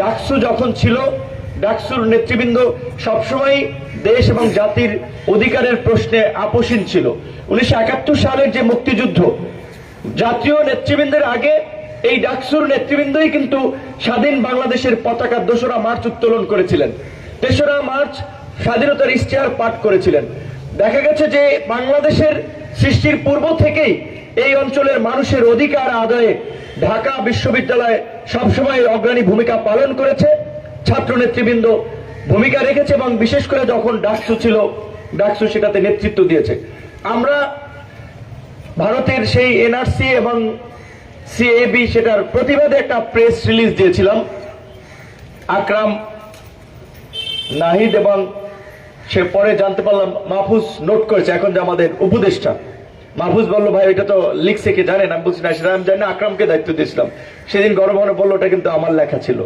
ডাকসু যখন ছিল, ডাকসুর নেতৃবৃন্দ সবসময় দেশ এবং জাতির অধিকারের প্রশ্নে আপোষহীন ছিল। 1971 সালের যে মুক্তিযুদ্ধ, জাতীয় নেতৃবৃন্দের আগে এই ডাকসুর নেতৃবৃন্দই কিন্তু স্বাধীন বাংলাদেশের পতাকা 2রা মার্চ উত্তোলন করেছিলেন, 3রা মার্চ স্বাধীনতার ইশতেহার পাঠ করেছিলেন। দেখা গেছে যে বাংলাদেশের সৃষ্টির পূর্ব থেকেই এই অঞ্চলের মানুষের অধিকার আদায়ে ঢাকা বিশ্ববিদ্যালয় সবসময় অগ্রণী ভূমিকা পালন করেছে, ছাত্র নেতৃবৃন্দ ভূমিকা রেখেছে এবং বিশেষ করে যখন ডাকসু ছিল, ডাকসু সেটাতে নেতৃত্ব দিয়েছে। আমরা ভারতের সেই এনআরসি এবং সিএবি সেটার প্রতিবাদে একটা প্রেস রিলিজ দিয়েছিলাম। আকরাম, নাহিদ এবং সে পরে জানতে পারলাম মাহফুজ নোট করেছে, এখন যে আমাদের উপদেষ্টা মাহফুজ বললো ভাই এটা তো লিখছে কে জানেন? আমি বলছি না, সেটা আমি জানি না, আকরামকে দায়িত্ব দিয়েছিলাম। সেদিন গণভবনে বললো ওটা কিন্তু আমার লেখা ছিল।